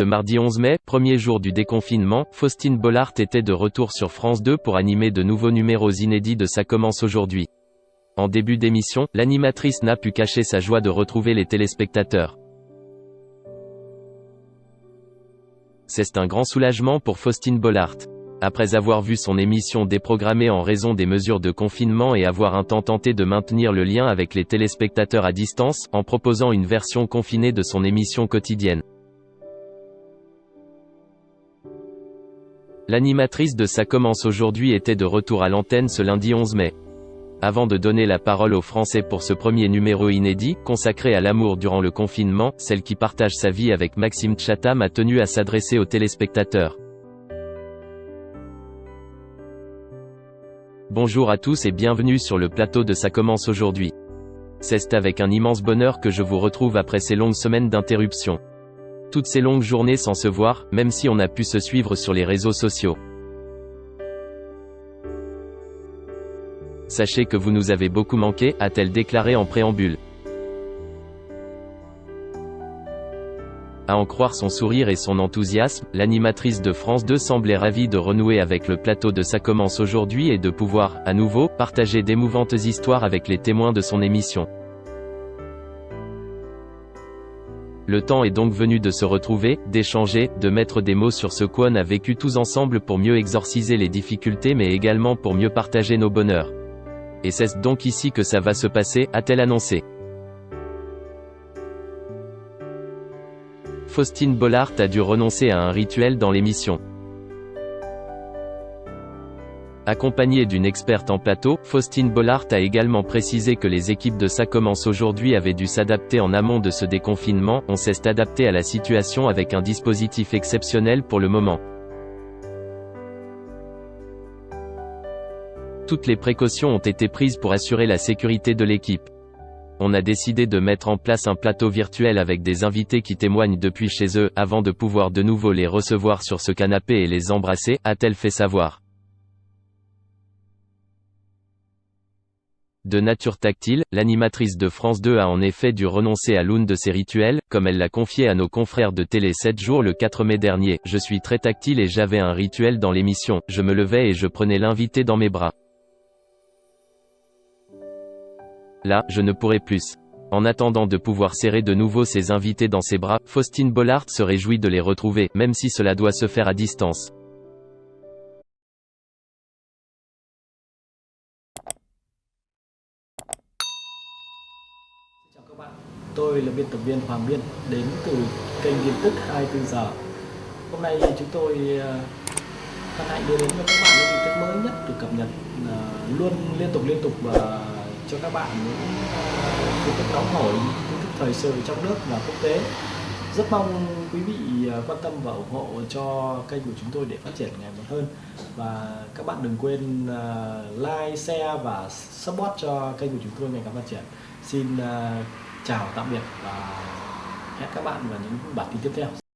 Ce mardi 11 mai, premier jour du déconfinement, Faustine Bollaert était de retour sur France 2 pour animer de nouveaux numéros inédits de Ça commence aujourd'hui. En début d'émission, l'animatrice n'a pu cacher sa joie de retrouver les téléspectateurs. C'est un grand soulagement pour Faustine Bollaert. Après avoir vu son émission déprogrammée en raison des mesures de confinement et avoir un temps tenté de maintenir le lien avec les téléspectateurs à distance, en proposant une version confinée de son émission quotidienne. L'animatrice de Ça commence aujourd'hui était de retour à l'antenne ce lundi 11 mai. Avant de donner la parole aux Français pour ce premier numéro inédit, consacré à l'amour durant le confinement, celle qui partage sa vie avec Maxime Tchatham a tenu à s'adresser aux téléspectateurs. Bonjour à tous et bienvenue sur le plateau de Ça commence aujourd'hui. C'est avec un immense bonheur que je vous retrouve après ces longues semaines d'interruption. Toutes ces longues journées sans se voir, même si on a pu se suivre sur les réseaux sociaux. Sachez que vous nous avez beaucoup manqué, a-t-elle déclaré en préambule. À en croire son sourire et son enthousiasme, l'animatrice de France 2 semblait ravie de renouer avec le plateau de Ça commence aujourd'hui et de pouvoir, à nouveau, partager d'émouvantes histoires avec les témoins de son émission. Le temps est donc venu de se retrouver, d'échanger, de mettre des mots sur ce qu'on a vécu tous ensemble pour mieux exorciser les difficultés mais également pour mieux partager nos bonheurs. Et c'est donc ici que ça va se passer, a-t-elle annoncé. Faustine Bollaert a dû renoncer à un rituel dans l'émission. Accompagnée d'une experte en plateau, Faustine Bollaert a également précisé que les équipes de Ça commence aujourd'hui avaient dû s'adapter en amont de ce déconfinement. On s'est adapté à la situation avec un dispositif exceptionnel pour le moment. Toutes les précautions ont été prises pour assurer la sécurité de l'équipe. On a décidé de mettre en place un plateau virtuel avec des invités qui témoignent depuis chez eux, avant de pouvoir de nouveau les recevoir sur ce canapé et les embrasser, a-t-elle fait savoir. De nature tactile, l'animatrice de France 2 a en effet dû renoncer à l'une de ses rituels, comme elle l'a confié à nos confrères de Télé 7 jours le 4 mai dernier. Je suis très tactile et j'avais un rituel dans l'émission, je me levais et je prenais l'invité dans mes bras. Là, je ne pourrai plus. En attendant de pouvoir serrer de nouveau ses invités dans ses bras, Faustine Bollaert se réjouit de les retrouver, même si cela doit se faire à distance. Chào các bạn, tôi là biên tập viên Hoàng Biên, đến từ kênh tin tức 24 giờ. Hôm nay chúng tôi hân hạnh đưa đến cho các bạn những tin tức mới nhất được cập nhật luôn liên tục và cho các bạn những tin tức nóng hổi, tin tức thời sự trong nước và quốc tế. Rất mong quý vị quan tâm và ủng hộ cho kênh của chúng tôi để phát triển ngày một hơn. Và các bạn đừng quên like, share và support cho kênh của chúng tôi ngày càng phát triển. Xin chào tạm biệt và hẹn các bạn vào những bản tin tiếp theo.